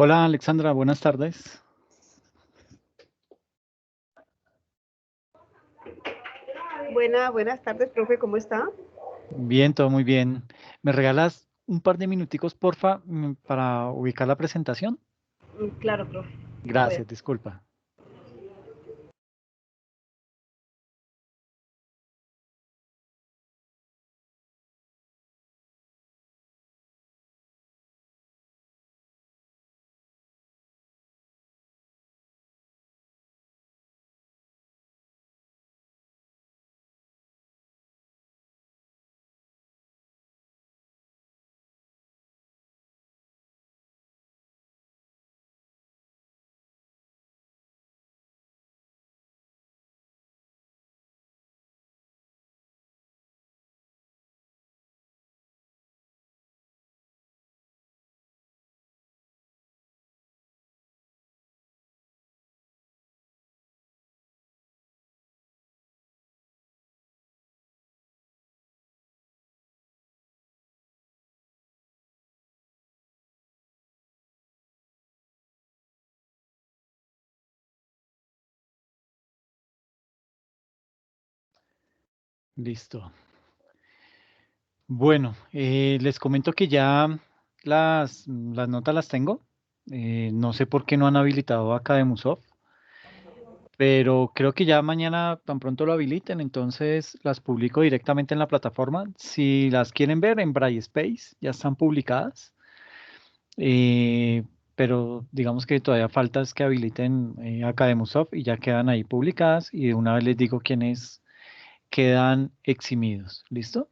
Hola Alexandra, buenas tardes. Buenas tardes, profe, ¿cómo está? Bien, todo muy bien. ¿Me regalas un par de minuticos, porfa, para ubicar la presentación? Claro, profe. Puede. Gracias, disculpa. Listo. Bueno, les comento que ya las notas las tengo. No sé por qué no han habilitado Academusoft, pero creo que ya mañana tan pronto lo habiliten, entonces las publico directamente en la plataforma. Si las quieren ver en Brightspace, ya están publicadas. Eh, pero digamos que todavía falta es que habiliten Academusoft y ya quedan ahí publicadas y de una vez les digo quiénes quedan eximidos. ¿Listo?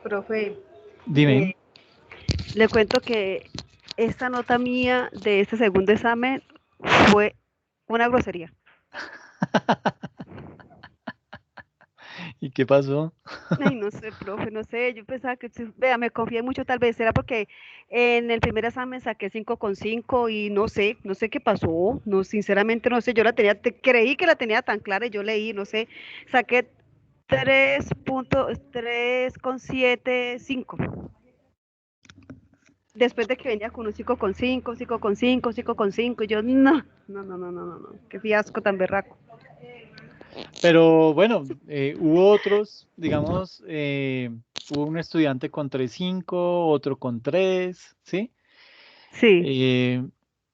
Profe, Dime. eh, le cuento que esta nota mía de este segundo examen fue una grosería. ¿Y qué pasó? Ay, no sé, profe, no sé, yo pensaba que, vea, me confié mucho, tal vez era porque en el primer examen saqué 5,5 y no sé qué pasó, no, sinceramente no sé, yo la tenía, creí que la tenía tan clara y yo leí, no sé, saqué 3,75. Después de que venía con un 5,5, 5,5, 5,5, y yo, no, qué fiasco tan berraco. Pero bueno, hubo otros, digamos, hubo un estudiante con 3.5, otro con 3, ¿sí? Sí, Eh,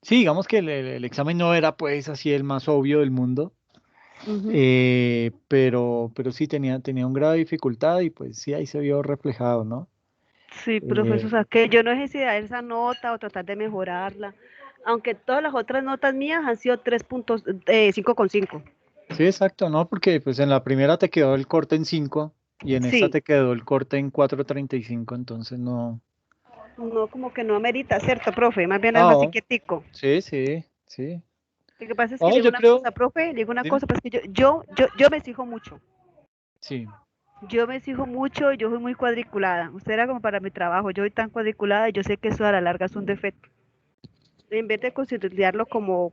sí, digamos que el examen no era pues así el más obvio del mundo. ujú. Pero sí tenía un grado de dificultad y pues sí, ahí se vio reflejado, ¿no? Sí, profesor, o Eh, sea, que yo no sé si dar esa nota o tratar de mejorarla, aunque todas las otras notas mías han sido 5,5. sí, exacto, ¿no? Porque pues en la primera te quedó el corte en 5 y en esta Sí, te quedó el corte en 4.35, entonces no. no, como que no amerita, ¿cierto, profe? Más bien algo así No, quietico. sí, sí, sí. Lo que pasa es que No, le digo yo una creo, cosa, profe, le digo una dime. cosa, pues que yo me exijo mucho. Sí, Yo me exijo mucho y yo soy muy cuadriculada. Usted era como para mi trabajo, yo soy tan cuadriculada y yo sé que eso a la larga es un defecto. En vez de considerarlo como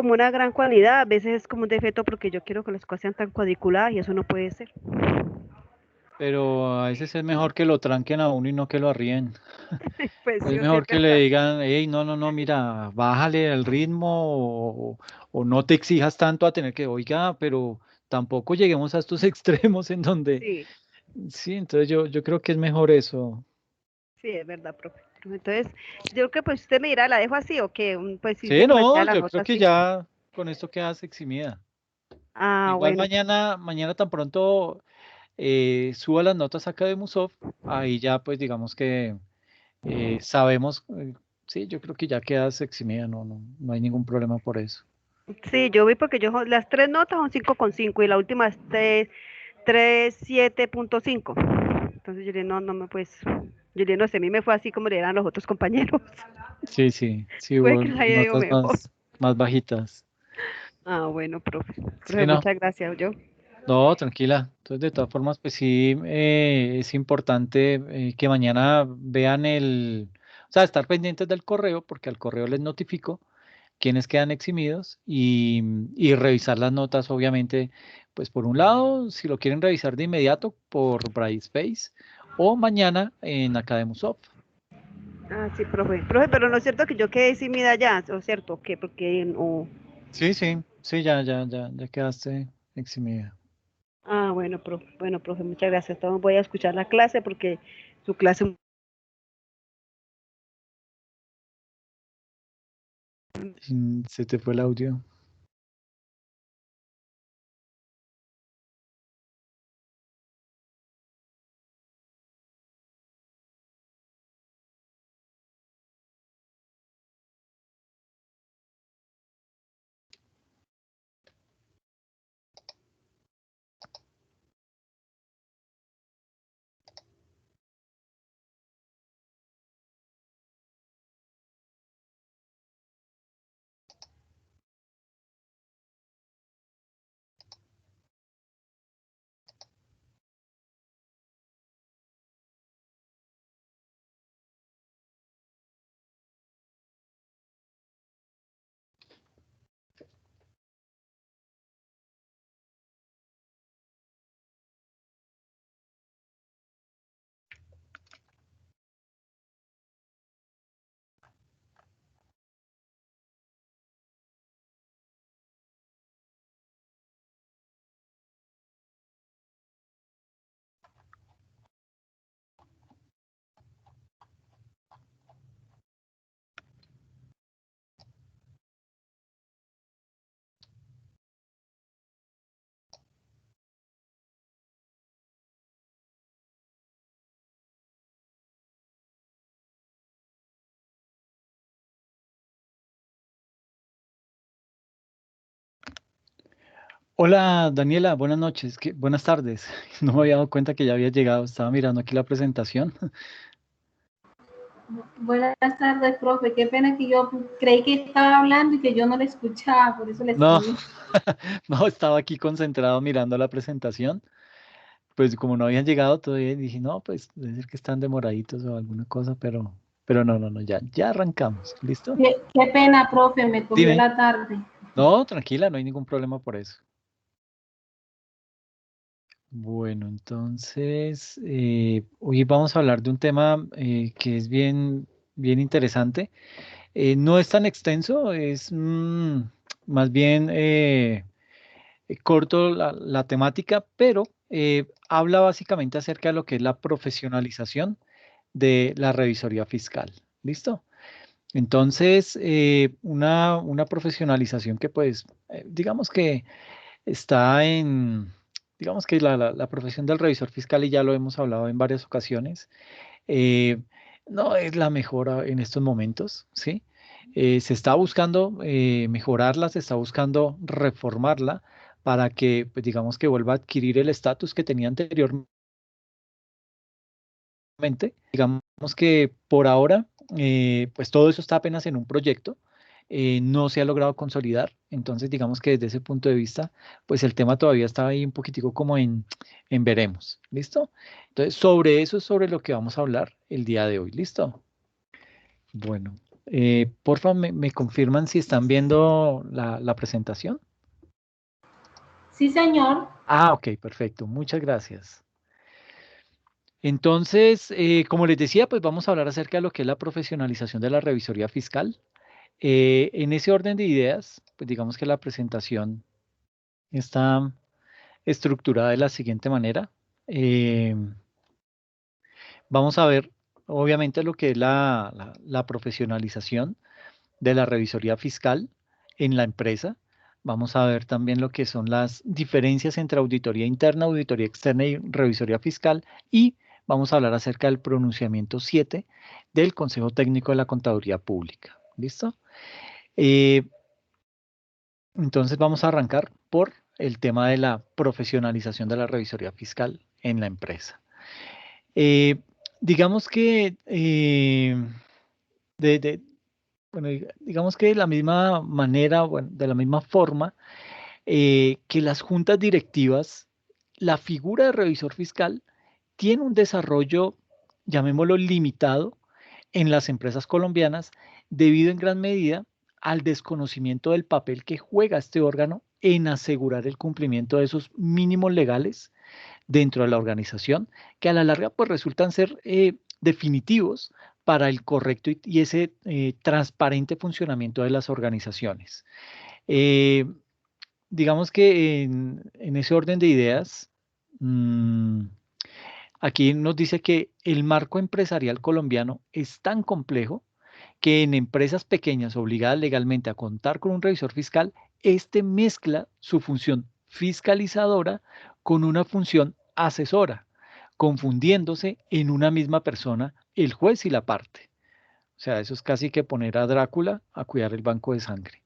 una gran cualidad, a veces es como un defecto porque yo quiero que las cosas sean tan cuadriculadas y eso no puede ser. pero a veces es mejor que lo tranquen a uno y no que lo arríen. Pues sí, Es o sea, es mejor que le verdad. digan, hey, no, no, no, mira, bájale el ritmo o no te exijas tanto a tener que, oiga, pero tampoco lleguemos a estos extremos en donde, Sí, sí, entonces yo creo que es mejor eso. sí, es verdad, profe. Entonces, yo creo que pues usted me dirá, ¿la dejo así o qué? Pues sí se Sí, plantea no, la yo nota creo que así. ya con esto quedas eximida. Ah, Igual bueno, mañana tan pronto suba las notas acá de Musoft, ahí ya pues digamos que sabemos, sí, yo creo que ya quedas eximida, no hay ningún problema por eso. sí, yo vi porque las tres notas son 5,5 y la última es 7,5. Entonces yo le dije, yo le dije, no sé, a mí me fue así como le eran los otros compañeros. Sí, sí, sí Puede hubo que la haya ido notas mejor. más bajitas. Ah, bueno, profe. Profe, Sí, no, muchas gracias, yo. no, tranquila. Entonces, de todas formas, pues sí, es importante que mañana vean o sea, estar pendientes del correo, porque al correo les notifico quiénes quedan eximidos y revisar las notas, obviamente, pues por un lado, si lo quieren revisar de inmediato por Brightspace o mañana en Academusoft. Ah, sí, profe. Profe, pero no es cierto que yo quedé sin vida ya, ¿o es cierto? ¿Qué? Porque no. Sí, sí, sí, ya quedaste eximida. Ah, bueno, profe, muchas gracias. Entonces voy a escuchar la clase porque su clase. Se te fue el audio. Hola Daniela, buenas noches, buenas tardes. No me había dado cuenta que ya había llegado, estaba mirando aquí la presentación. Buenas tardes, profe. Qué pena que yo creí que estaba hablando y que yo no le escuchaba, por eso le No, escribí. no, estaba aquí concentrado mirando la presentación. Pues como no habían llegado todavía, dije, no, pues debe ser que están demoraditos o alguna cosa, pero no, ya arrancamos, ¿listo? Qué pena, profe, me cogió Dime. la tarde. No, tranquila, no hay ningún problema por eso. Bueno, entonces, hoy vamos a hablar de un tema que es bien interesante. No es tan extenso, es más bien corto la temática, pero habla básicamente acerca de lo que es la profesionalización de la revisoría fiscal. ¿Listo? Entonces, una profesionalización que pues, digamos que está digamos que la profesión del revisor fiscal, y ya lo hemos hablado en varias ocasiones, eh, no es la mejor en estos momentos, ¿sí? Se está buscando mejorarla, se está buscando reformarla para que, pues digamos que vuelva a adquirir el estatus que tenía anteriormente. Digamos que por ahora, pues todo eso está apenas en un proyecto, no se ha logrado consolidar, entonces digamos que desde ese punto de vista, pues el tema todavía está ahí un poquitico como en veremos, ¿listo? Entonces, sobre eso es sobre lo que vamos a hablar el día de hoy, ¿listo? Bueno, porfa, me confirman si están viendo la presentación. Sí, señor. Ah, ok, perfecto, muchas gracias. Entonces, como les decía, pues vamos a hablar acerca de lo que es la profesionalización de la revisoría fiscal. En ese orden de ideas, pues digamos que la presentación está estructurada de la siguiente manera. Eh, Vamos a ver, obviamente, lo que es la profesionalización de la revisoría fiscal en la empresa. Vamos a ver también lo que son las diferencias entre auditoría interna, auditoría externa y revisoría fiscal. Y vamos a hablar acerca del pronunciamiento 7 del Consejo Técnico de la Contaduría Pública. ¿Listo? Eh, entonces vamos a arrancar por el tema de la profesionalización de la revisoría fiscal en la empresa. Eh, digamos que de, de- bueno, digamos que de la misma manera, bueno, de la misma forma que las juntas directivas, la figura de revisor fiscal tiene un desarrollo, llamémoslo limitado, en las empresas colombianas, debido en gran medida al desconocimiento del papel que juega este órgano en asegurar el cumplimiento de esos mínimos legales dentro de la organización, que a la larga pues resultan ser definitivos para el correcto y ese transparente funcionamiento de las organizaciones. Eh, digamos que en ese orden de ideas, mm, aquí nos dice que el marco empresarial colombiano es tan complejo que en empresas pequeñas obligadas legalmente a contar con un revisor fiscal, este mezcla su función fiscalizadora con una función asesora, confundiéndose en una misma persona el juez y la parte. O sea, eso es casi que poner a Drácula a cuidar el banco de sangre.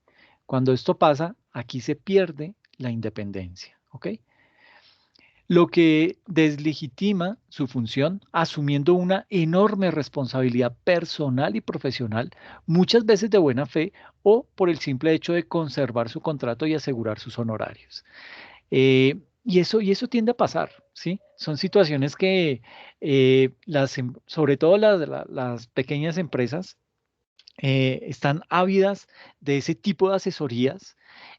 Cuando esto pasa, aquí se pierde la independencia, ¿ok? Lo que deslegitima su función, asumiendo una enorme responsabilidad personal y profesional, muchas veces de buena fe o por el simple hecho de conservar su contrato y asegurar sus honorarios. Y eso tiende a pasar, ¿sí? Son situaciones que sobre todo las pequeñas empresas están ávidas de ese tipo de asesorías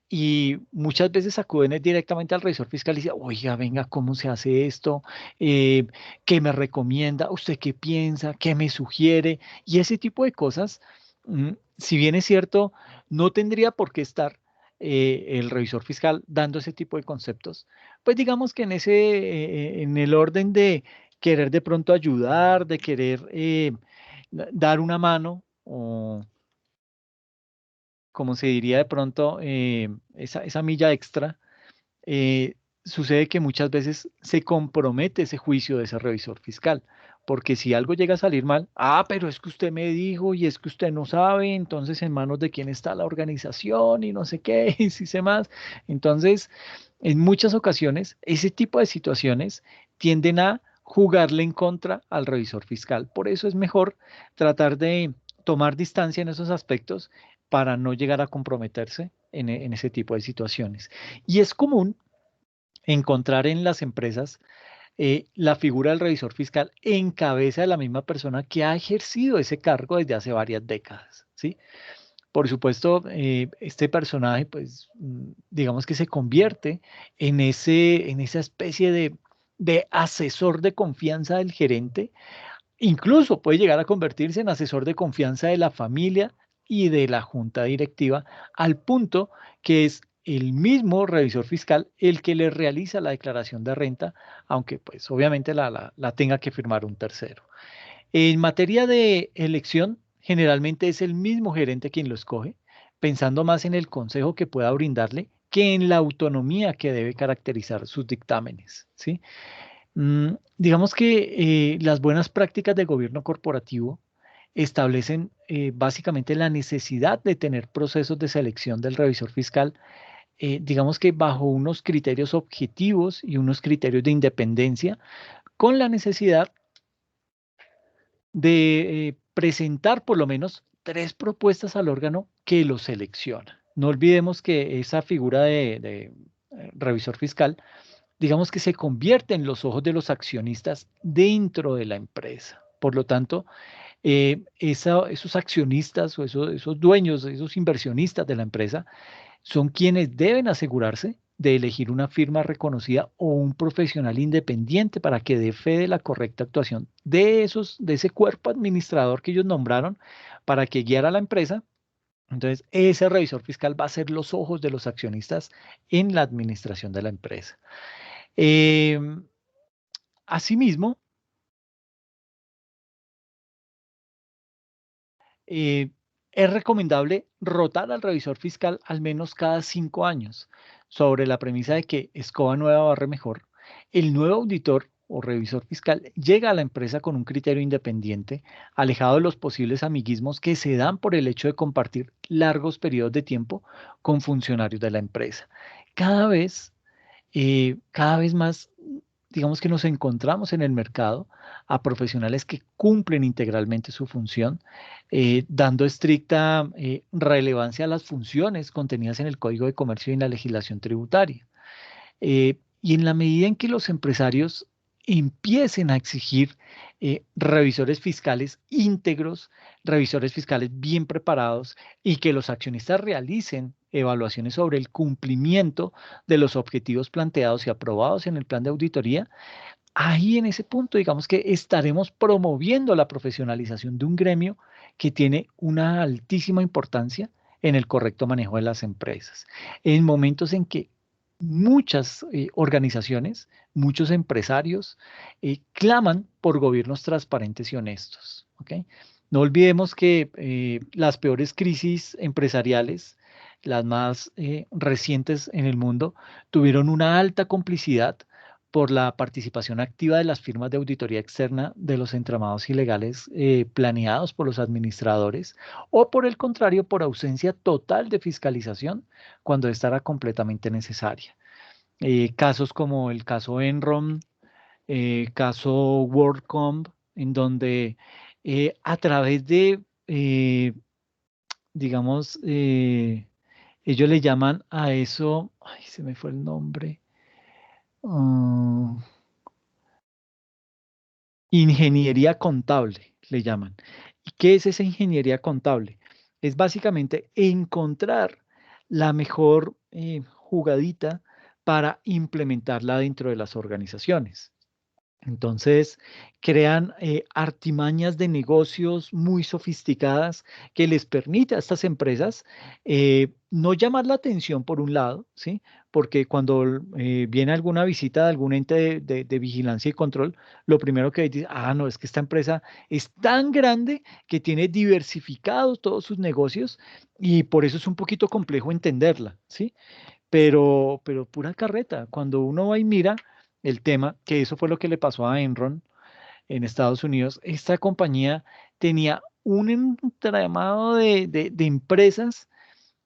y muchas veces acuden directamente al revisor fiscal y dicen, oiga, venga, ¿cómo se hace esto? ¿Qué me recomienda? ¿Usted qué piensa? ¿Qué me sugiere? Y ese tipo de cosas, si bien es cierto, no tendría por qué estar el revisor fiscal dando ese tipo de conceptos, pues digamos que en el orden de querer de pronto ayudar, de querer dar una mano o como se diría de pronto, esa milla extra, sucede que muchas veces se compromete ese juicio de ese revisor fiscal, porque si algo llega a salir mal, pero es que usted me dijo y es que usted no sabe, entonces en manos de quién está la organización y no sé qué, y si sé más. Entonces, en muchas ocasiones, ese tipo de situaciones tienden a jugarle en contra al revisor fiscal. Por eso es mejor tratar de tomar distancia en esos aspectos para no llegar a comprometerse en ese tipo de situaciones. Y es común encontrar en las empresas la figura del revisor fiscal en cabeza de la misma persona que ha ejercido ese cargo desde hace varias décadas, ¿sí? Por supuesto, este personaje, pues, digamos que se convierte en esa especie de asesor de confianza del gerente. Incluso puede llegar a convertirse en asesor de confianza de la familia y de la junta directiva, al punto que es el mismo revisor fiscal el que le realiza la declaración de renta, aunque pues obviamente la tenga que firmar un tercero. En materia de elección, generalmente es el mismo gerente quien lo escoge, pensando más en el consejo que pueda brindarle que en la autonomía que debe caracterizar sus dictámenes, ¿sí? Digamos que las buenas prácticas de gobierno corporativo establecen básicamente la necesidad de tener procesos de selección del revisor fiscal, digamos que bajo unos criterios objetivos y unos criterios de independencia, con la necesidad de presentar por lo menos 3 propuestas al órgano que lo selecciona. No olvidemos que esa figura de revisor fiscal, digamos que se convierte en los ojos de los accionistas dentro de la empresa. Por lo tanto, esos accionistas o esos dueños, esos inversionistas de la empresa, son quienes deben asegurarse de elegir una firma reconocida o un profesional independiente para que dé fe de la correcta actuación de ese cuerpo administrador que ellos nombraron para que guiara a la empresa. Entonces, ese revisor fiscal va a ser los ojos de los accionistas en la administración de la empresa. Em, Asimismo, eh, es recomendable rotar al revisor fiscal al menos cada 5 años, sobre la premisa de que escoba nueva barre mejor. El nuevo auditor o revisor fiscal llega a la empresa con un criterio independiente, alejado de los posibles amiguismos que se dan por el hecho de compartir largos periodos de tiempo con funcionarios de la empresa. Cada vez cada vez más, digamos que nos encontramos en el mercado a profesionales que cumplen integralmente su función, dando estricta relevancia a las funciones contenidas en el Código de Comercio y en la legislación tributaria. Y en la medida en que los empresarios empiecen a exigir revisores fiscales íntegros, revisores fiscales bien preparados y que los accionistas realicen evaluaciones sobre el cumplimiento de los objetivos planteados y aprobados en el plan de auditoría, ahí en ese punto, digamos que estaremos promoviendo la profesionalización de un gremio que tiene una altísima importancia en el correcto manejo de las empresas. En momentos en que muchas organizaciones, muchos empresarios claman por gobiernos transparentes y honestos. ¿Ok? No olvidemos que las peores crisis empresariales, las más recientes en el mundo, tuvieron una alta complicidad por la participación activa de las firmas de auditoría externa de los entramados ilegales planeados por los administradores o por el contrario, por ausencia total de fiscalización cuando esta era completamente necesaria. Casos como el caso Enron, caso WorldCom, en donde a través de, digamos, ellos le llaman a eso, ay, se me fue el nombre, ah, ingeniería contable, le llaman. ¿Y qué es esa ingeniería contable? Es básicamente encontrar la mejor jugadita para implementarla dentro de las organizaciones. Entonces, crean artimañas de negocios muy sofisticadas que les permite a estas empresas no llamar la atención por un lado, ¿sí? Porque cuando viene alguna visita de algún ente de vigilancia y control, lo primero que dice, ah, no, es que esta empresa es tan grande que tiene diversificados todos sus negocios y por eso es un poquito complejo entenderla, ¿sí? Pero pura carreta. Cuando uno va y mira el tema, que eso fue lo que le pasó a Enron en Estados Unidos, esta compañía tenía un entramado de empresas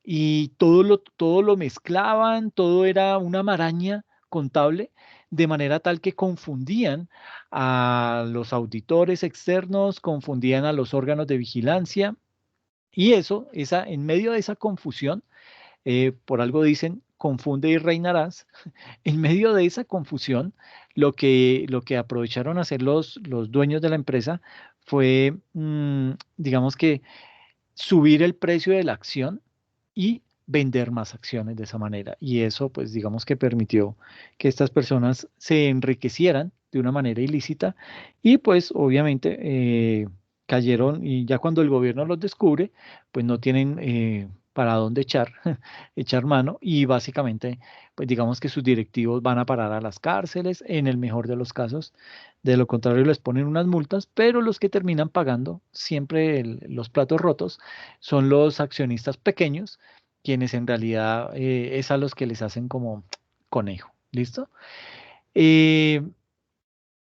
y todo lo mezclaban, todo era una maraña contable, de manera tal que confundían a los auditores externos, confundían a los órganos de vigilancia. Y eso, en medio de esa confusión, por algo dicen, confunde y reinarás. En medio de esa confusión, lo que aprovecharon a hacer los dueños de la empresa fue, digamos que, subir el precio de la acción y vender más acciones de esa manera. Y eso, pues, digamos que permitió que estas personas se enriquecieran de una manera ilícita y, pues, obviamente, cayeron y ya cuando el gobierno los descubre, pues no tienen para dónde echar, echar mano y básicamente, pues digamos que sus directivos van a parar a las cárceles en el mejor de los casos. De lo contrario, les ponen unas multas, pero los que terminan pagando siempre los platos rotos son los accionistas pequeños, quienes en realidad es a los que les hacen como conejo. ¿Listo? Eh,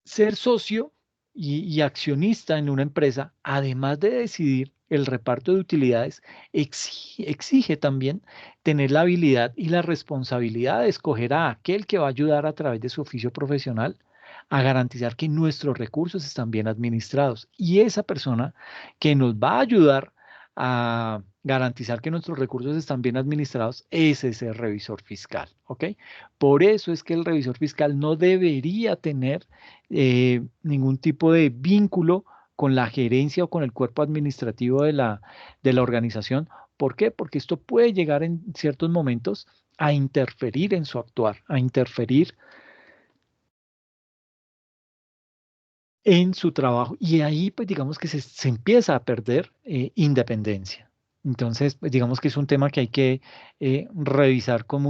Ser socio y accionista en una empresa, además de decidir el reparto de utilidades, exige también tener la habilidad y la responsabilidad de escoger a aquel que va a ayudar a través de su oficio profesional a garantizar que nuestros recursos están bien administrados. Y esa persona que nos va a ayudar a garantizar que nuestros recursos están bien administrados es ese revisor fiscal, ¿ok? Por eso es que el revisor fiscal no debería tener ningún tipo de vínculo con la gerencia o con el cuerpo administrativo de la organización. ¿Por qué? Porque esto puede llegar en ciertos momentos a interferir en su actuar, a interferir en su trabajo. Y ahí, pues digamos que se empieza a perder independencia. Entonces, pues digamos que es un tema que hay que revisar con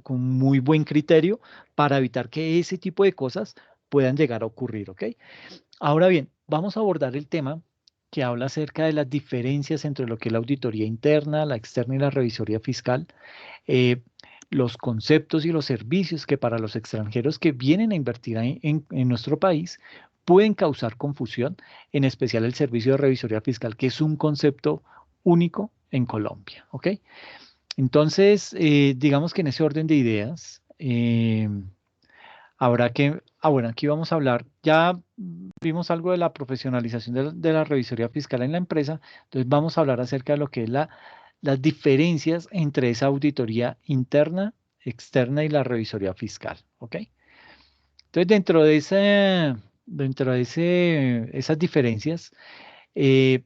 muy buen criterio para evitar que ese tipo de cosas puedan llegar a ocurrir, ¿ok? Ahora bien, vamos a abordar el tema que habla acerca de las diferencias entre lo que es la auditoría interna, la externa y la revisoría fiscal, eh, los conceptos y los servicios que para los extranjeros que vienen a invertir en nuestro país pueden causar confusión, en especial el servicio de revisoría fiscal, que es un concepto único en Colombia, ¿ok? Entonces, digamos que en ese orden de ideas, habrá que, bueno, aquí vamos a hablar, ya vimos algo de la profesionalización de la revisoría fiscal en la empresa, entonces vamos a hablar acerca de lo que es las diferencias entre esa auditoría interna, externa y la revisoría fiscal, ¿ok? Entonces, esas diferencias, eh,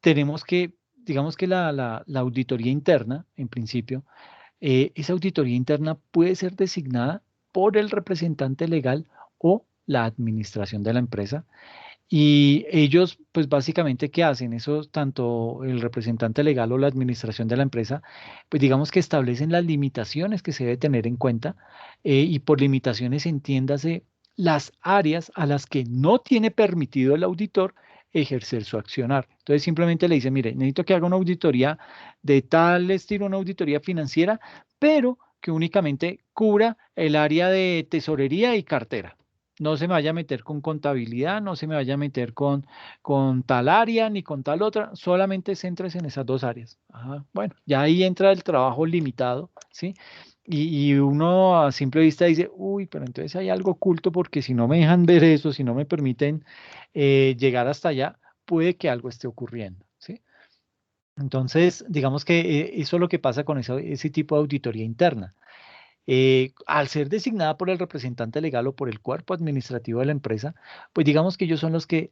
tenemos que, digamos que la auditoría interna, en principio, esa auditoría interna puede ser designada por el representante legal o la administración de la empresa. Y ellos, pues básicamente, ¿qué hacen? Eso, tanto el representante legal o la administración de la empresa, pues digamos que establecen las limitaciones que se debe tener en cuenta, y por limitaciones entiéndase las áreas a las que no tiene permitido el auditor ejercer su accionar. Entonces simplemente le dice, mire, necesito que haga una auditoría de tal estilo, una auditoría financiera, pero que únicamente cubra el área de tesorería y cartera. No se me vaya a meter con contabilidad, no se me vaya a meter con tal área ni con tal otra, solamente céntrese en esas dos áreas. Ajá, bueno, ya ahí entra el trabajo limitado, ¿sí? Y uno a simple vista dice, uy, pero entonces hay algo oculto porque si no me dejan ver eso, si no me permiten llegar hasta allá, puede que algo esté ocurriendo, ¿sí? Entonces, digamos que eso es lo que pasa con ese tipo de auditoría interna. Al ser designada por el representante legal o por el cuerpo administrativo de la empresa, pues digamos que ellos son los que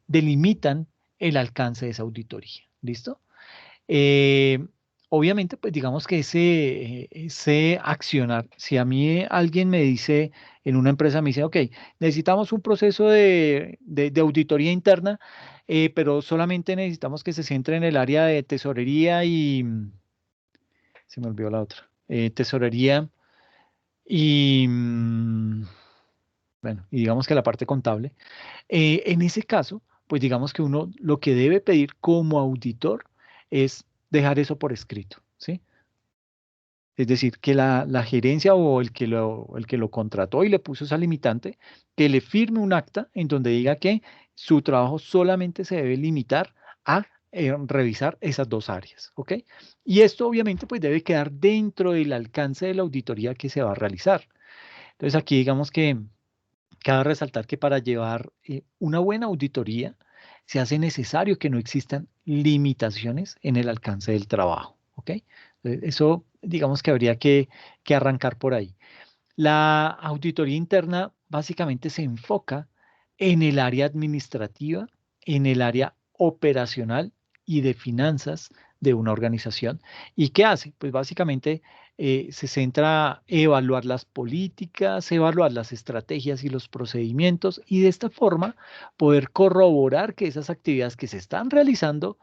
delimitan el alcance de esa auditoría. ¿Listo? Eh, Obviamente, pues digamos que ese accionar, si a mí alguien me dice en una empresa, me dice, ok, necesitamos un proceso de auditoría interna, pero solamente necesitamos que se centre en el área de tesorería y, se me olvidó la otra, tesorería y, bueno, y digamos que la parte contable. En ese caso, pues digamos que uno lo que debe pedir como auditor es dejar eso por escrito, ¿sí? Es decir, que la gerencia o el que lo contrató y le puso esa limitante, que le firme un acta en donde diga que su trabajo solamente se debe limitar a revisar esas dos áreas, ¿ok? Y esto obviamente pues debe quedar dentro del alcance de la auditoría que se va a realizar. Entonces aquí digamos que cabe resaltar que para llevar una buena auditoría se hace necesario que no existan limitaciones en el alcance del trabajo, ¿ok? Eso digamos que habría que arrancar por ahí. La auditoría interna básicamente se enfoca en el área administrativa, en el área operacional y de finanzas de una organización. ¿Y qué hace? Pues básicamente se centra en evaluar las políticas, evaluar las estrategias y los procedimientos y de esta forma poder corroborar que esas actividades que se están realizando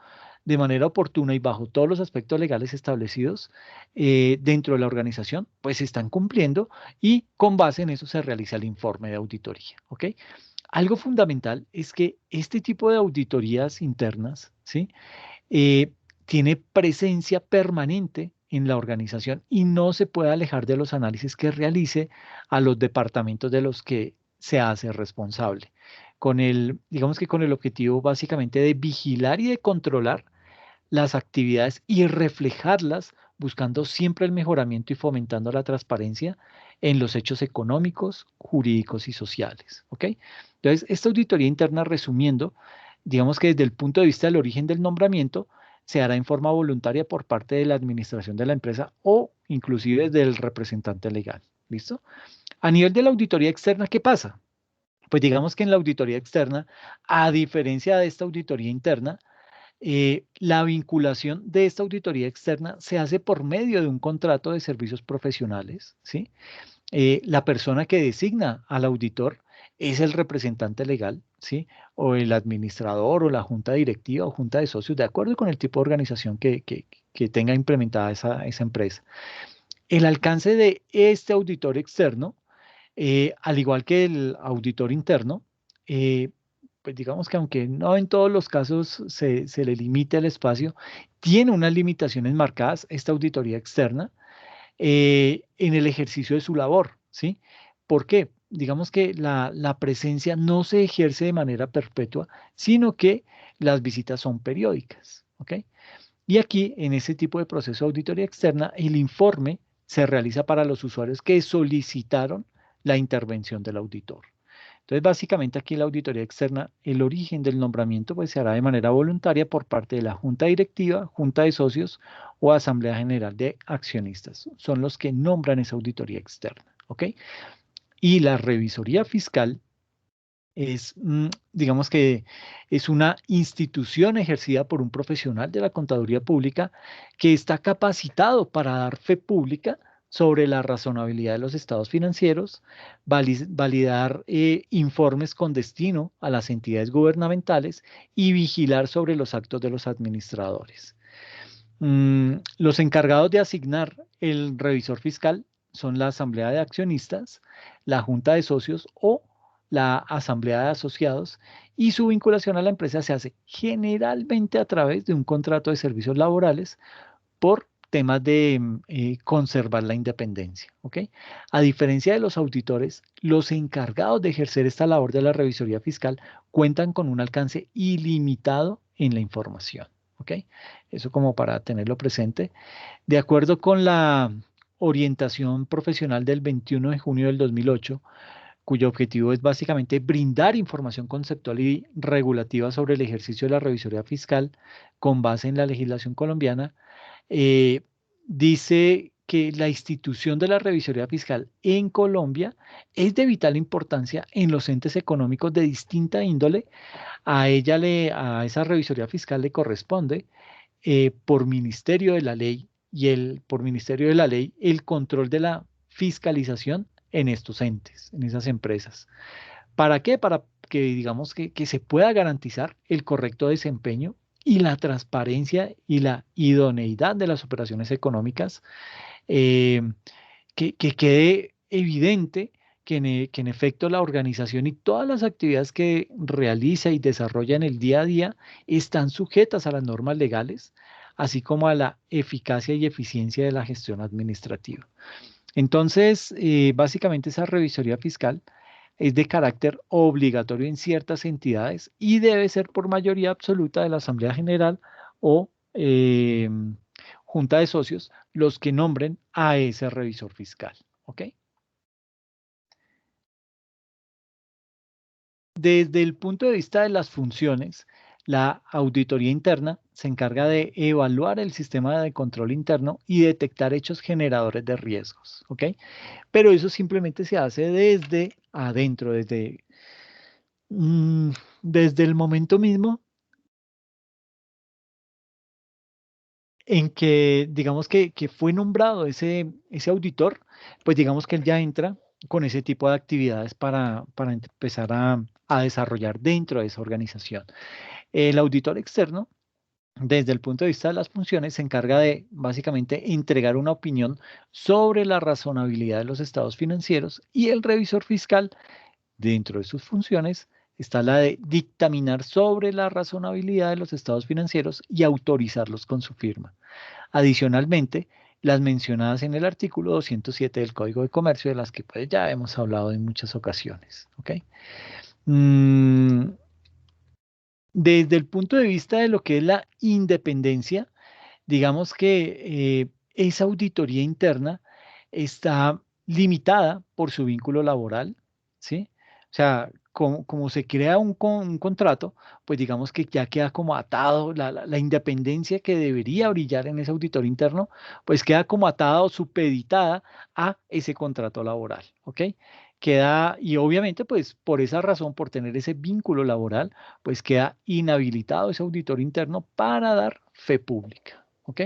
de manera oportuna y bajo todos los aspectos legales establecidos dentro de la organización, pues se están cumpliendo y con base en eso se realiza el informe de auditoría, ¿ok? Algo fundamental es que este tipo de auditorías internas, ¿sí? eh, tiene presencia permanente en la organización y no se puede alejar de los análisis que realice a los departamentos de los que se hace responsable, digamos que con el objetivo básicamente de vigilar y de controlar las actividades y reflejarlas buscando siempre el mejoramiento y fomentando la transparencia en los hechos económicos, jurídicos y sociales. ¿Ok? Entonces, esta auditoría interna, resumiendo, digamos que desde el punto de vista del origen del nombramiento, se hará en forma voluntaria por parte de la administración de la empresa o inclusive del representante legal. ¿Listo? A nivel de la auditoría externa, ¿qué pasa? Pues digamos que en la auditoría externa, a diferencia de esta auditoría interna, la vinculación de esta auditoría externa se hace por medio de un contrato de servicios profesionales, ¿sí? La persona que designa al auditor es el representante legal, ¿sí? O el administrador o la junta directiva o junta de socios, de acuerdo con el tipo de organización que tenga implementada esa empresa. El alcance de este auditor externo, al igual que el auditor interno, eh, pues digamos que aunque no en todos los casos se le limite el espacio, tiene unas limitaciones marcadas esta auditoría externa en el ejercicio de su labor, ¿sí? ¿Por qué? Digamos que la presencia no se ejerce de manera perpetua, sino que las visitas son periódicas, ¿ok? Y aquí, en ese tipo de proceso de auditoría externa, el informe se realiza para los usuarios que solicitaron la intervención del auditor. Entonces, básicamente aquí en la auditoría externa, el origen del nombramiento pues, se hará de manera voluntaria por parte de la junta directiva, junta de socios o asamblea general de accionistas. Son los que nombran esa auditoría externa, ¿ok? Y la revisoría fiscal es, digamos que es una institución ejercida por un profesional de la contaduría pública que está capacitado para dar fe pública sobre la razonabilidad de los estados financieros, validar informes con destino a las entidades gubernamentales y vigilar sobre los actos de los administradores. Los encargados de asignar el revisor fiscal son la Asamblea de Accionistas, la Junta de Socios o la Asamblea de Asociados, y su vinculación a la empresa se hace generalmente a través de un contrato de servicios laborales por temas de conservar la independencia, ¿ok? A diferencia de los auditores, los encargados de ejercer esta labor de la revisoría fiscal cuentan con un alcance ilimitado en la información, ¿ok? Eso como para tenerlo presente. De acuerdo con la orientación profesional del 21 de junio del 2008, cuyo objetivo es básicamente brindar información conceptual y regulativa sobre el ejercicio de la revisoría fiscal con base en la legislación colombiana, eh, dice que la institución de la revisoría fiscal en Colombia es de vital importancia en los entes económicos de distinta índole. A esa revisoría fiscal le corresponde por Ministerio de la Ley por Ministerio de la Ley el control de la fiscalización en estos entes, en esas empresas. ¿Para qué? Para que digamos que se pueda garantizar el correcto desempeño y la transparencia y la idoneidad de las operaciones económicas, eh, que quede evidente que en efecto la organización y todas las actividades que realiza y desarrolla en el día a día están sujetas a las normas legales, así como a la eficacia y eficiencia de la gestión administrativa. Entonces, básicamente esa revisoría fiscal es de carácter obligatorio en ciertas entidades y debe ser por mayoría absoluta de la Asamblea General o Junta de Socios los que nombren a ese revisor fiscal. ¿Ok? Desde el punto de vista de las funciones, la auditoría interna se encarga de evaluar el sistema de control interno y detectar hechos generadores de riesgos. ¿Ok? Pero eso simplemente se hace desde adentro, mm, desde el momento mismo en que, digamos que fue nombrado ese auditor, pues digamos que él ya entra con ese tipo de actividades para empezar a desarrollar dentro de esa organización. El auditor externo, desde el punto de vista de las funciones, se encarga de básicamente entregar una opinión sobre la razonabilidad de los estados financieros y el revisor fiscal, dentro de sus funciones, está la de dictaminar sobre la razonabilidad de los estados financieros y autorizarlos con su firma. Adicionalmente, las mencionadas en el artículo 207 del Código de Comercio, de las que pues ya hemos hablado en muchas ocasiones. ¿Ok? Mm, Desde el punto de vista de lo que es la independencia, digamos que esa auditoría interna está limitada por su vínculo laboral, ¿sí? O sea, como se crea un contrato, pues digamos que ya queda como atado la independencia que debería brillar en ese auditor interno, pues queda como atada o supeditada a ese contrato laboral, ¿ok? Queda, y obviamente, pues por esa razón, por tener ese vínculo laboral, pues queda inhabilitado ese auditor interno para dar fe pública, ¿ok?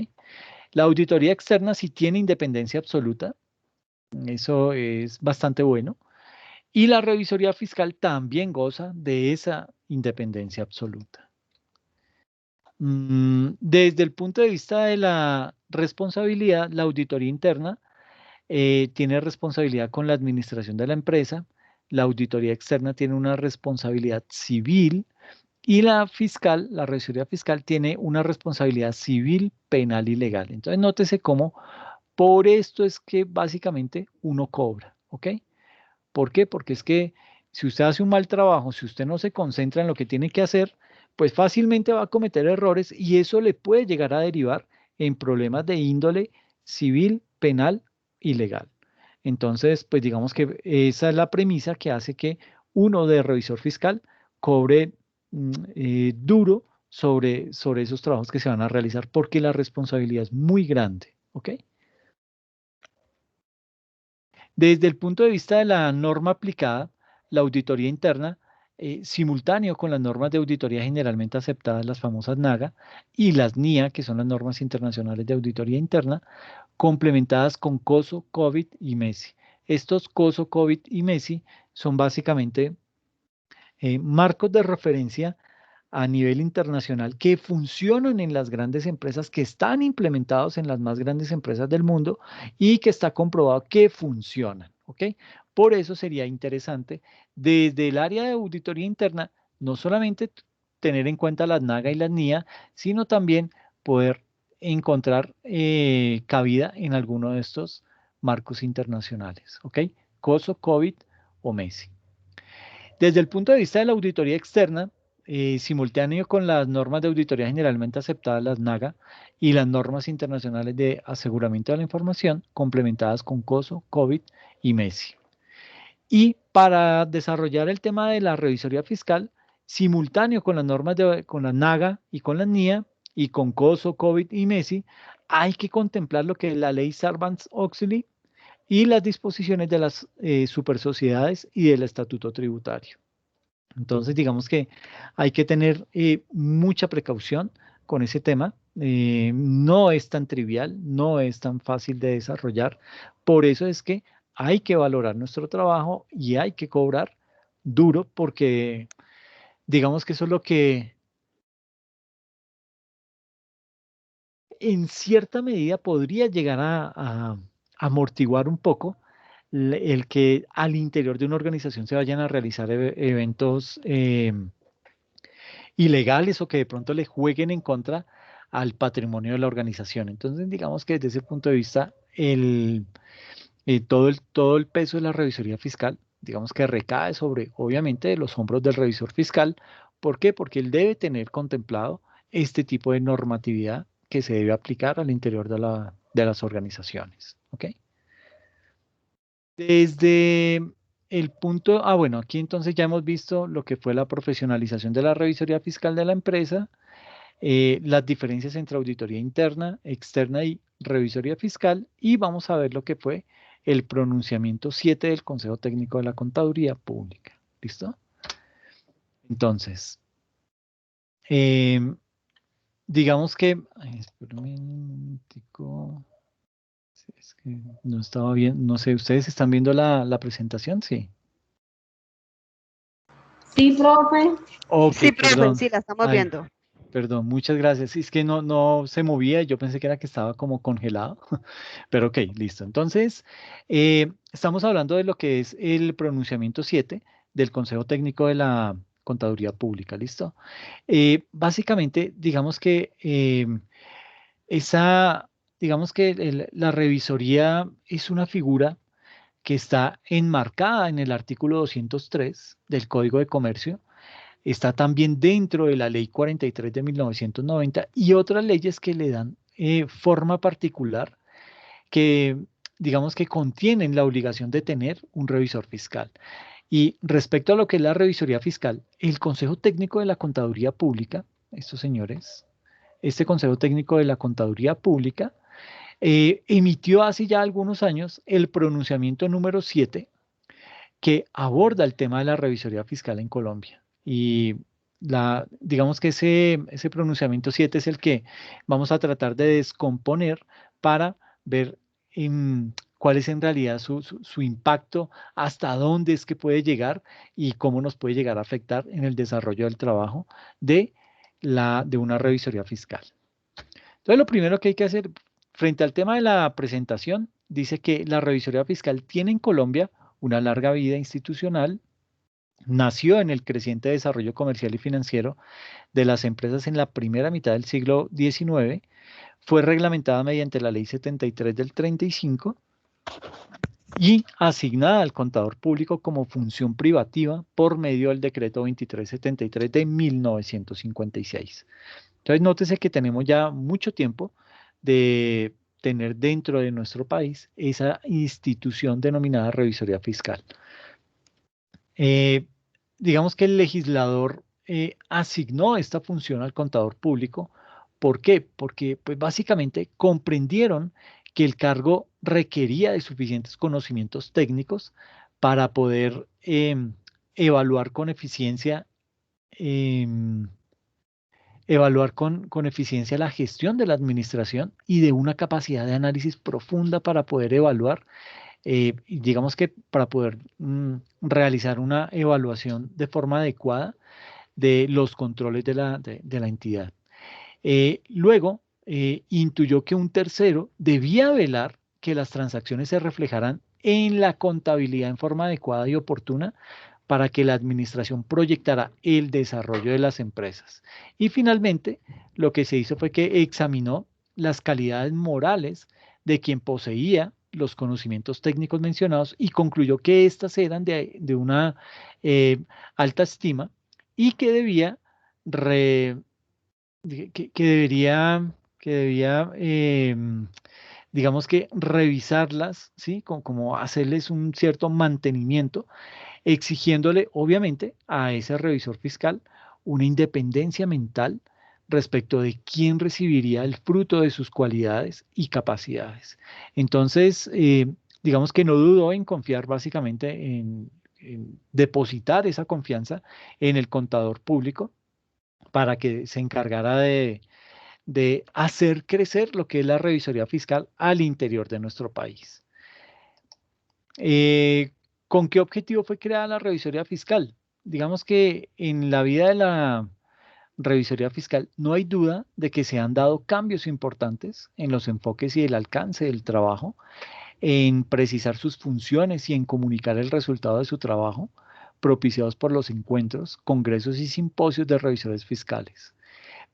La auditoría externa sí tiene independencia absoluta, eso es bastante bueno, y la revisoría fiscal también goza de esa independencia absoluta. Desde el punto de vista de la responsabilidad, la auditoría interna tiene responsabilidad con la administración de la empresa, la auditoría externa tiene una responsabilidad civil y la fiscal, la revisoría fiscal, tiene una responsabilidad civil, penal y legal. Entonces, nótese cómo por esto es que básicamente uno cobra, ¿ok? ¿Por qué? Porque es que si usted hace un mal trabajo, si usted no se concentra en lo que tiene que hacer, pues fácilmente va a cometer errores y eso le puede llegar a derivar en problemas de índole civil, penal y legal. Entonces, pues digamos que esa es la premisa que hace que uno de revisor fiscal cobre duro sobre esos trabajos que se van a realizar porque la responsabilidad es muy grande, ¿ok? Desde el punto de vista de la norma aplicada, la auditoría interna simultáneo con las normas de auditoría generalmente aceptadas, las famosas NAGA, y las NIA, que son las normas internacionales de auditoría interna, complementadas con COSO, COVID y MESI. Estos COSO, COVID y MESI son básicamente marcos de referencia a nivel internacional que funcionan en las grandes empresas, que están implementados en las más grandes empresas del mundo y que está comprobado que funcionan, ¿ok? Por eso sería interesante desde el área de auditoría interna, no solamente tener en cuenta las NAGA y las NIA, sino también poder encontrar cabida en alguno de estos marcos internacionales, ¿ok? COSO, COVID o MESI. Desde el punto de vista de la auditoría externa, simultáneo con las normas de auditoría generalmente aceptadas, las NAGA, y las normas internacionales de aseguramiento de la información, complementadas con COSO, COVID y MESI. Y para desarrollar el tema de la revisoría fiscal, simultáneo con las normas con la NAGA y con la NIA, y con COSO, COVID y MESI, hay que contemplar lo que es la ley Sarbanes-Oxley y las disposiciones de las supersociedades y del estatuto tributario. Entonces, digamos que hay que tener mucha precaución con ese tema. No es tan trivial, no es tan fácil de desarrollar. Por eso es que hay que valorar nuestro trabajo y hay que cobrar duro porque digamos que eso es lo que en cierta medida podría llegar a amortiguar un poco el que al interior de una organización se vayan a realizar eventos ilegales o que de pronto le jueguen en contra al patrimonio de la organización. Entonces, digamos que desde ese punto de vista, todo el peso de la revisoría fiscal, digamos que recae sobre, obviamente, de los hombros del revisor fiscal. ¿Por qué? Porque él debe tener contemplado este tipo de normatividad que se debe aplicar al interior de las organizaciones. ¿Ok? Desde el punto, bueno, aquí entonces ya hemos visto lo que fue la profesionalización de la revisoría fiscal de la empresa, las diferencias entre auditoría interna, externa y revisoría fiscal, y vamos a ver lo que fue el pronunciamiento 7 del Consejo Técnico de la Contaduría Pública. ¿Listo? Entonces, digamos que, espérame un momentico, es que no estaba bien, no sé, ¿ustedes están viendo la presentación? Sí. Sí, profe. Ok, Sí, profe, perdón. sí, la estamos Ay, viendo. perdón, muchas gracias. Es que no se movía, yo pensé que era que estaba como congelado, pero ok, listo. Entonces, estamos hablando de lo que es el pronunciamiento 7 del Consejo Técnico de la Contaduría Pública, ¿listo? Básicamente, digamos que esa, digamos que la revisoría es una figura que está enmarcada en el artículo 203 del Código de Comercio. Está también dentro de la Ley 43 de 1990 y otras leyes que le dan forma particular que, digamos que contienen la obligación de tener un revisor fiscal. Y respecto a lo que es la revisoría fiscal, el Consejo Técnico de la Contaduría Pública, estos señores, este Consejo Técnico de la Contaduría Pública emitió hace ya algunos años el pronunciamiento número 7 que aborda el tema de la revisoría fiscal en Colombia. Y digamos que ese pronunciamiento 7 es el que vamos a tratar de descomponer para ver cuál es en realidad su impacto, hasta dónde es que puede llegar y cómo nos puede llegar a afectar en el desarrollo del trabajo de una revisoría fiscal. Entonces, lo primero que hay que hacer frente al tema de la presentación, dice que la revisoría fiscal tiene en Colombia una larga vida institucional, nació en el creciente desarrollo comercial y financiero de las empresas en la primera mitad del siglo XIX, fue reglamentada mediante la Ley 73 del 35 y asignada al contador público como función privativa por medio del decreto 2373 de 1956. Entonces, nótese que tenemos ya mucho tiempo de tener dentro de nuestro país esa institución denominada revisoría fiscal. Eh, digamos que el legislador asignó esta función al contador público. ¿Por qué? Porque pues, básicamente comprendieron que el cargo requería de suficientes conocimientos técnicos para poder evaluar con eficiencia, em, evaluar con eficiencia la gestión de la administración y de una capacidad de análisis profunda para poder evaluar, y digamos que para poder realizar una evaluación de forma adecuada de los controles de la entidad. Luego, intuyó que un tercero debía velar que las transacciones se reflejaran en la contabilidad en forma adecuada y oportuna para que la administración proyectara el desarrollo de las empresas. Y finalmente, lo que se hizo fue que examinó las calidades morales de quien poseía los conocimientos técnicos mencionados y concluyó que éstas eran de una alta estima y que debía re- que debía digamos que revisarlas, ¿sí? Como hacerles un cierto mantenimiento, exigiéndole, obviamente, a ese revisor fiscal una independencia mental respecto de quién recibiría el fruto de sus cualidades y capacidades. Entonces, digamos que no dudó en confiar básicamente en depositar esa confianza en el contador público para que se encargara de hacer crecer lo que es la revisoría fiscal al interior de nuestro país. Eh, ¿Con qué objetivo fue creada la revisoría fiscal? Digamos que en la vida de la revisoría fiscal no hay duda de que se han dado cambios importantes en los enfoques y el alcance del trabajo, en precisar sus funciones y en comunicar el resultado de su trabajo, propiciados por los encuentros, congresos y simposios de revisores fiscales.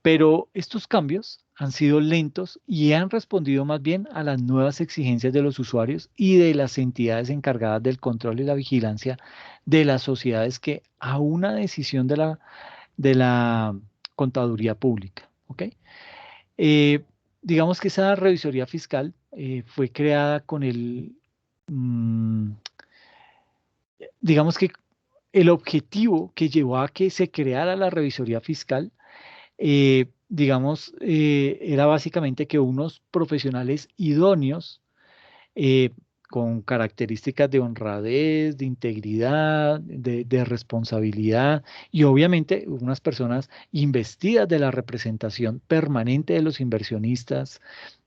Pero estos cambios han sido lentos y han respondido más bien a las nuevas exigencias de los usuarios y de las entidades encargadas del control y la vigilancia de las sociedades que a una decisión de la contaduría pública. ¿Ok? Eh, digamos que esa revisoría fiscal fue creada con mm, digamos que el objetivo que llevó a que se creara la revisoría fiscal, era básicamente que unos profesionales idóneos, eh, con características de honradez, de integridad, de responsabilidad y obviamente unas personas investidas de la representación permanente de los inversionistas,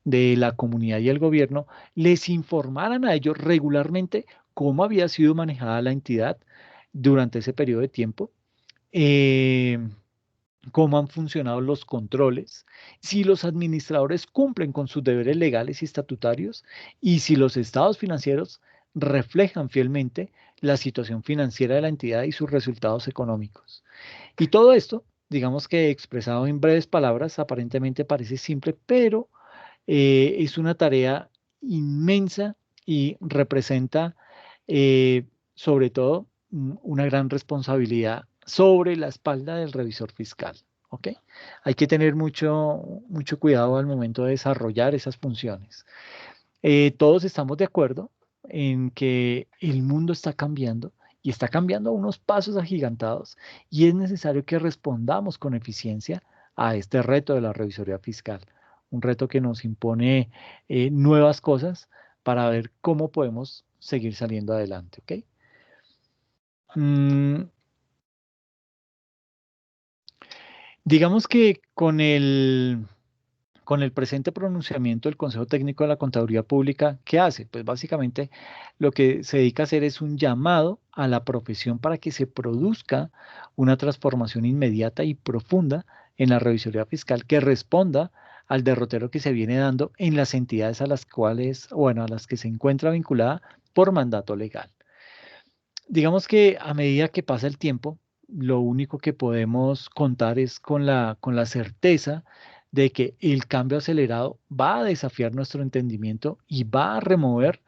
de la comunidad y el gobierno, les informaran a ellos regularmente cómo había sido manejada la entidad durante ese periodo de tiempo. eh, Cómo han funcionado los controles, si los administradores cumplen con sus deberes legales y estatutarios y si los estados financieros reflejan fielmente la situación financiera de la entidad y sus resultados económicos. Y todo esto, digamos que expresado en breves palabras, aparentemente parece simple, pero es una tarea inmensa y representa, eh, sobre todo, una gran responsabilidad sobre la espalda del revisor fiscal. ¿Ok? Hay que tener mucho cuidado al momento de desarrollar esas funciones. Todos estamos de acuerdo en que el mundo está cambiando y está cambiando a unos pasos agigantados y es necesario que respondamos con eficiencia a este reto de la revisoría fiscal, un reto que nos impone nuevas cosas para ver cómo podemos seguir saliendo adelante, ¿ok? Mm, digamos que con el presente pronunciamiento del Consejo Técnico de la Contaduría Pública, ¿qué hace? Pues básicamente lo que se dedica a hacer es un llamado a la profesión para que se produzca una transformación inmediata y profunda en la revisoría fiscal que responda al derrotero que se viene dando en las entidades a las cuales, bueno, a las que se encuentra vinculada por mandato legal. Digamos que a medida que pasa el tiempo, lo único que podemos contar es con la certeza de que el cambio acelerado va a desafiar nuestro entendimiento y va a remover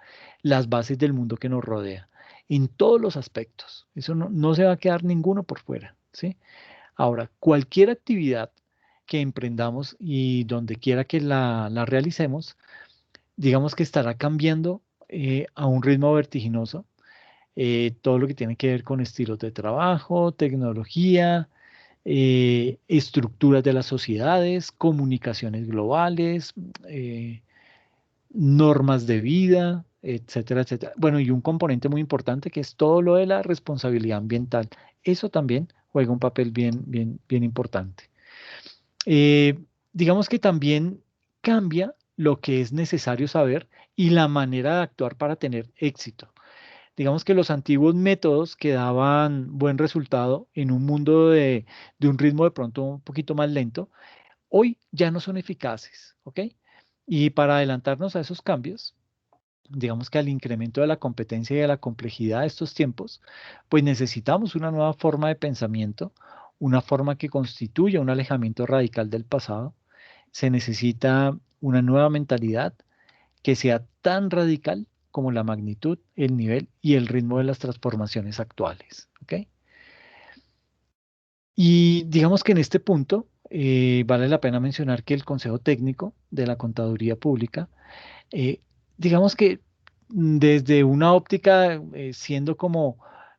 las bases del mundo que nos rodea en todos los aspectos. Eso no se va a quedar ninguno por fuera, ¿sí? Ahora, cualquier actividad que emprendamos y donde quiera que la realicemos, digamos que estará cambiando a un ritmo vertiginoso, todo lo que tiene que ver con estilos de trabajo, tecnología, estructuras de las sociedades, comunicaciones globales, normas de vida, etcétera, etcétera. Bueno, y un componente muy importante que es todo lo de la responsabilidad ambiental. Eso también juega un papel bien importante. Eh, digamos que también cambia lo que es necesario saber y la manera de actuar para tener éxito. Digamos que los antiguos métodos que daban buen resultado en un mundo de un ritmo de pronto un poquito más lento, hoy ya no son eficaces, ¿ok? Y para adelantarnos a esos cambios, digamos que al incremento de la competencia y de la complejidad de estos tiempos, pues necesitamos una nueva forma de pensamiento, una forma que constituya un alejamiento radical del pasado. Se necesita una nueva mentalidad que sea tan radical como la magnitud, el nivel y el ritmo de las transformaciones actuales. ¿Ok? Y digamos que en este punto vale la pena mencionar que el Consejo Técnico de la Contaduría Pública, eh, digamos que desde una óptica siendo como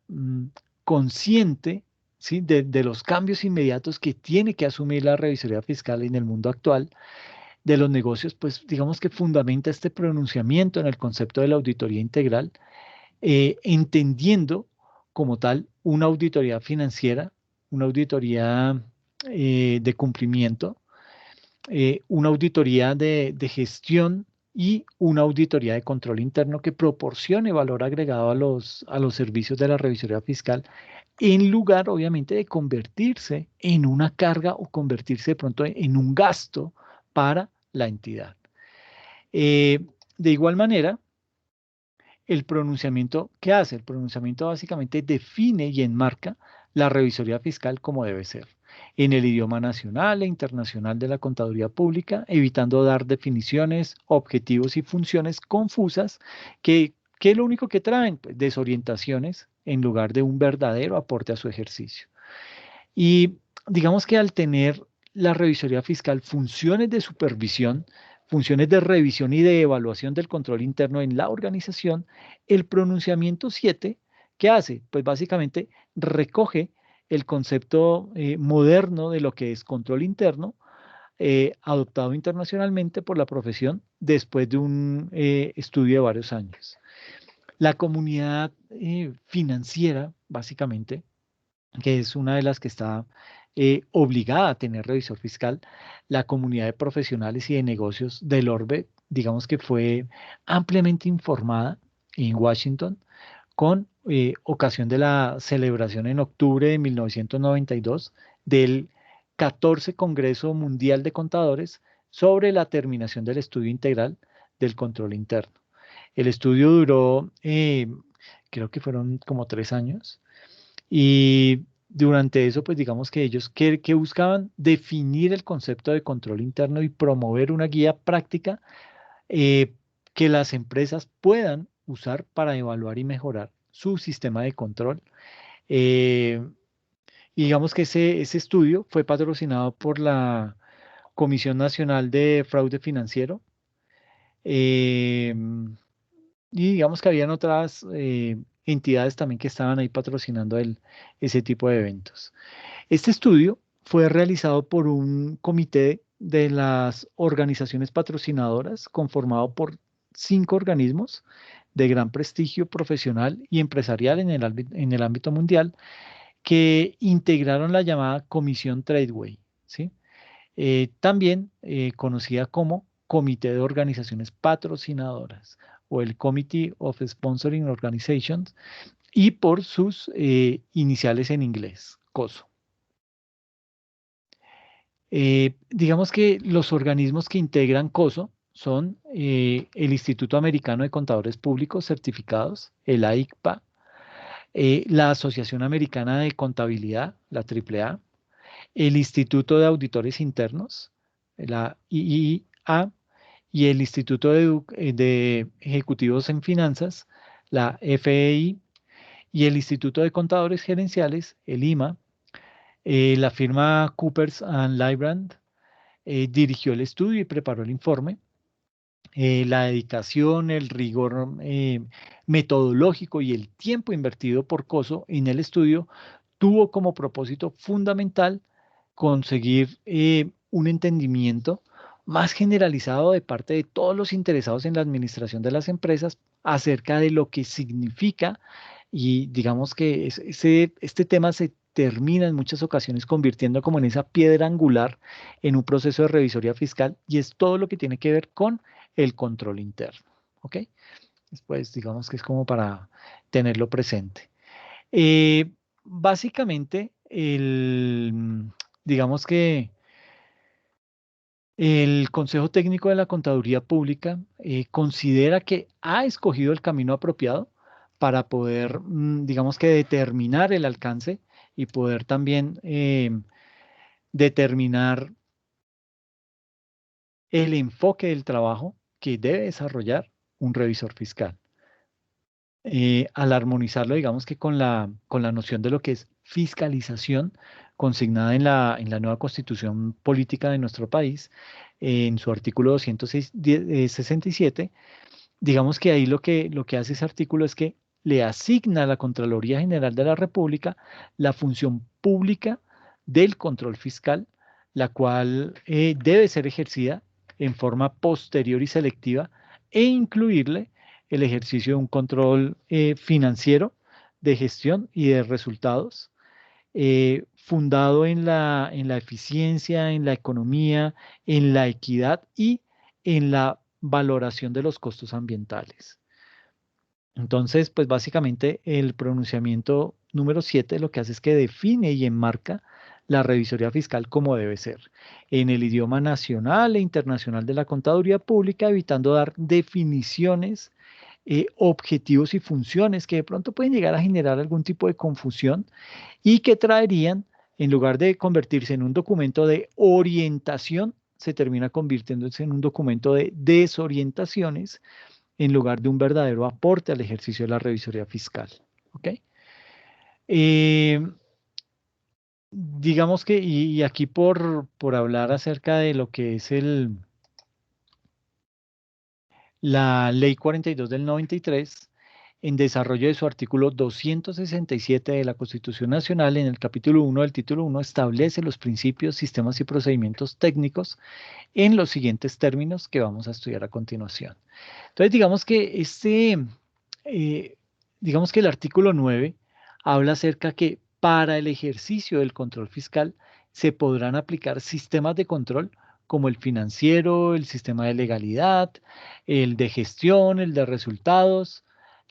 mm, consciente, ¿sí? De los cambios inmediatos que tiene que asumir la revisoría fiscal en el mundo actual de los negocios, pues digamos que fundamenta este pronunciamiento en el concepto de la auditoría integral, entendiendo como tal una auditoría financiera, una auditoría de cumplimiento, una auditoría de gestión y una auditoría de control interno que proporcione valor agregado a los servicios de la revisoría fiscal, en lugar, obviamente, de convertirse en una carga o convertirse de pronto en un gasto para la entidad. Eh, de igual manera, el pronunciamiento, ¿qué hace? El pronunciamiento básicamente define y enmarca la revisoría fiscal como debe ser, en el idioma nacional e internacional de la contaduría pública, evitando dar definiciones, objetivos y funciones confusas que lo único que traen, pues, desorientaciones en lugar de un verdadero aporte a su ejercicio. Y digamos que al tener la revisoría fiscal funciones de supervisión, funciones de revisión y de evaluación del control interno en la organización, el pronunciamiento 7, ¿qué hace? Pues básicamente recoge el concepto moderno de lo que es control interno, adoptado internacionalmente por la profesión después de un estudio de varios años. La comunidad financiera, básicamente, que es una de las que está obligada a tener revisor fiscal, la comunidad de profesionales y de negocios del Orbe, digamos que fue ampliamente informada en Washington con ocasión de la celebración en octubre de 1992 del 14 Congreso Mundial de Contadores sobre la terminación del estudio integral del control interno. El estudio duró, creo que fueron como 3 años, y durante eso, pues digamos que ellos que buscaban definir el concepto de control interno y promover una guía práctica eh, que las empresas puedan usar para evaluar y mejorar su sistema de control. Eh, y digamos que ese estudio fue patrocinado por la Comisión Nacional de Fraude Financiero. eh, y digamos que habían otras entidades también que estaban ahí patrocinando ese tipo de eventos. Este estudio fue realizado por un comité de las organizaciones patrocinadoras conformado por 5 organismos de gran prestigio profesional y empresarial en el ámbito mundial que integraron la llamada Comisión Tradeway, ¿sí? También conocida como Comité de Organizaciones Patrocinadoras o el Committee of Sponsoring Organizations y por sus iniciales en inglés, COSO. Digamos que los organismos que integran COSO son el Instituto Americano de Contadores Públicos Certificados, el AICPA, la Asociación Americana de Contabilidad, la AAA, el Instituto de Auditores Internos, la IIA, y el Instituto de Ejecutivos en Finanzas, la FEI, y el Instituto de Contadores Gerenciales, el IMA. La firma Coopers and Lybrand dirigió el estudio y preparó el informe. La dedicación, el rigor metodológico y el tiempo invertido por COSO en el estudio tuvo como propósito fundamental conseguir un entendimiento más generalizado de parte de todos los interesados en la administración de las empresas acerca de lo que significa y digamos que este tema se termina en muchas ocasiones convirtiendo como en esa piedra angular en un proceso de revisoría fiscal y es todo lo que tiene que ver con el control interno. ¿Ok? Después digamos que es como para tenerlo presente. Básicamente, digamos que el Consejo Técnico de la Contaduría Pública considera que ha escogido el camino apropiado para poder, digamos que determinar el alcance y poder también determinar el enfoque del trabajo que debe desarrollar un revisor fiscal. Al armonizarlo, digamos que con la noción de lo que es fiscalización consignada en la nueva Constitución Política de nuestro país, en su artículo 267, digamos que ahí lo que hace ese artículo es que le asigna a la Contraloría General de la República la función pública del control fiscal, la cual debe ser ejercida en forma posterior y selectiva e incluirle el ejercicio de un control financiero de gestión y de resultados, fundado en la eficiencia, en la economía, en la equidad y en la valoración de los costos ambientales. Entonces, pues básicamente el pronunciamiento número 7 lo que hace es que define y enmarca la revisoría fiscal como debe ser, en el idioma nacional e internacional de la contaduría pública, evitando dar definiciones, objetivos y funciones que de pronto pueden llegar a generar algún tipo de confusión y que traerían, en lugar de convertirse en un documento de orientación, se termina convirtiéndose en un documento de desorientaciones en lugar de un verdadero aporte al ejercicio de la revisoría fiscal. ¿Ok? Eh, digamos que, y aquí por hablar acerca de lo que es la Ley 42 del 93, en desarrollo de su artículo 267 de la Constitución Nacional, en el capítulo 1 del título 1, establece los principios, sistemas y procedimientos técnicos en los siguientes términos que vamos a estudiar a continuación. Entonces, eh, digamos que el artículo 9 habla acerca que para el ejercicio del control fiscal se podrán aplicar sistemas de control como el financiero, el sistema de legalidad, el de gestión, el de resultados,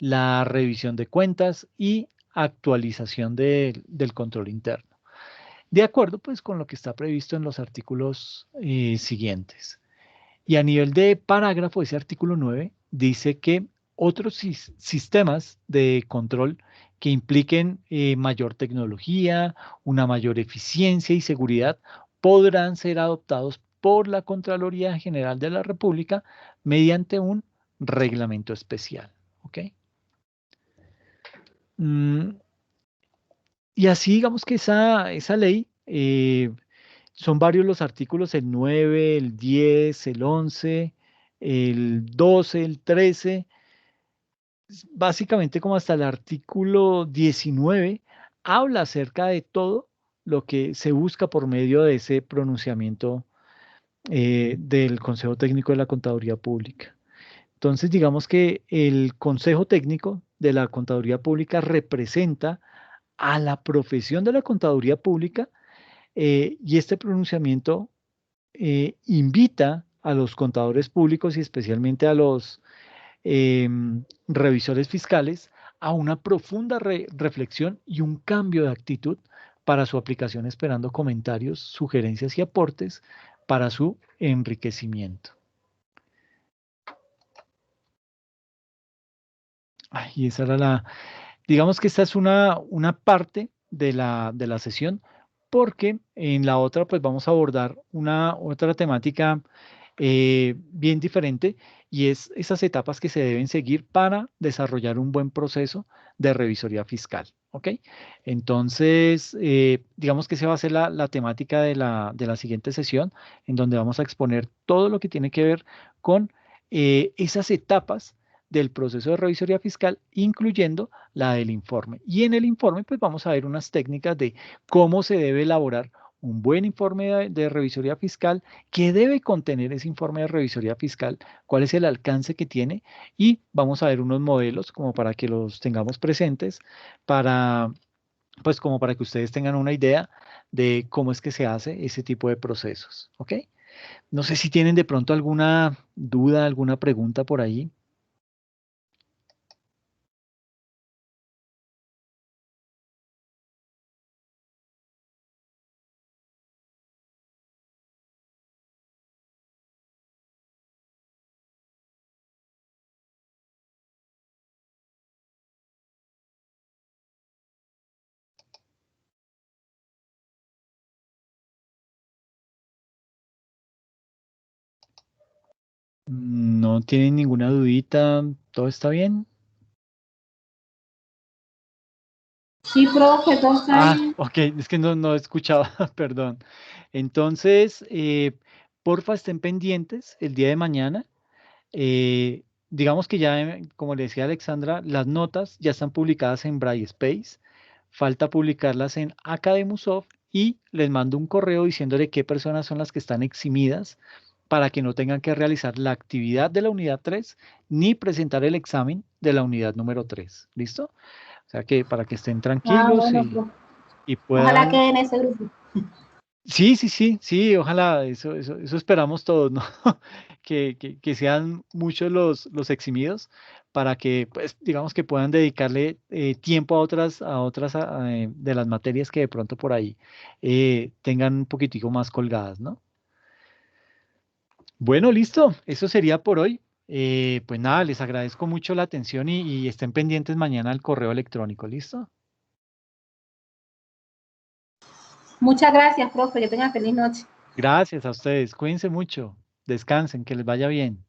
la revisión de cuentas y actualización del control interno. De acuerdo, pues, con lo que está previsto en los artículos siguientes. Y a nivel de parágrafo, ese artículo 9 dice que otros sistemas de control que impliquen mayor tecnología, una mayor eficiencia y seguridad podrán ser adoptados por la Contraloría General de la República mediante un reglamento especial. ¿Ok? Mm, y así digamos que esa ley, son varios los artículos, el 9, el 10, el 11, el 12, el 13, básicamente como hasta el artículo 19, habla acerca de todo lo que se busca por medio de ese pronunciamiento del Consejo Técnico de la Contaduría Pública. Entonces, digamos que el Consejo Técnico de la Contaduría Pública representa a la profesión de la Contaduría Pública y este pronunciamiento invita a los contadores públicos y especialmente a los revisores fiscales a una profunda reflexión y un cambio de actitud para su aplicación, esperando comentarios, sugerencias y aportes para su enriquecimiento. Y esa era digamos que esta es una parte de la sesión, porque en la otra pues vamos a abordar otra temática bien diferente y es esas etapas que se deben seguir para desarrollar un buen proceso de revisoría fiscal. ¿Ok? Entonces, digamos que esa va a ser la temática de la siguiente sesión, en donde vamos a exponer todo lo que tiene que ver con esas etapas del proceso de revisoría fiscal, incluyendo la del informe. Y en el informe, pues vamos a ver unas técnicas de cómo se debe elaborar un buen informe de revisoría fiscal, qué debe contener ese informe de revisoría fiscal, cuál es el alcance que tiene, y vamos a ver unos modelos como para que los tengamos presentes, para, pues como para que ustedes tengan una idea de cómo es que se hace ese tipo de procesos, ¿ok? No sé si tienen de pronto alguna duda, alguna pregunta por ahí. ¿No tienen ninguna dudita? ¿Todo está bien? Sí, profe, todo está Ah, bien. ok, es que no escuchaba, perdón. Entonces, porfa, estén pendientes el día de mañana. Digamos que ya, como le decía Alexandra, las notas ya están publicadas en Brightspace. Falta publicarlas en Academusoft y les mando un correo diciéndole qué personas son las que están eximidas para que no tengan que realizar la actividad de la unidad 3 ni presentar el examen de la unidad número 3. ¿Listo? O sea que para que estén Ah, tranquilos bueno, profe. y Ojalá puedan. quede en ese grupo. Sí, ojalá, eso esperamos todos, ¿no? Que sean muchos los eximidos para que, pues, digamos que puedan dedicarle tiempo a otras de las materias que de pronto por ahí tengan un poquitico más colgadas, ¿no? Bueno, listo, eso sería por hoy. Pues nada, les agradezco mucho la atención y estén pendientes mañana al correo electrónico, ¿listo? Muchas gracias, profe. Que tengan feliz noche. Gracias a ustedes, cuídense mucho, descansen, que les vaya bien.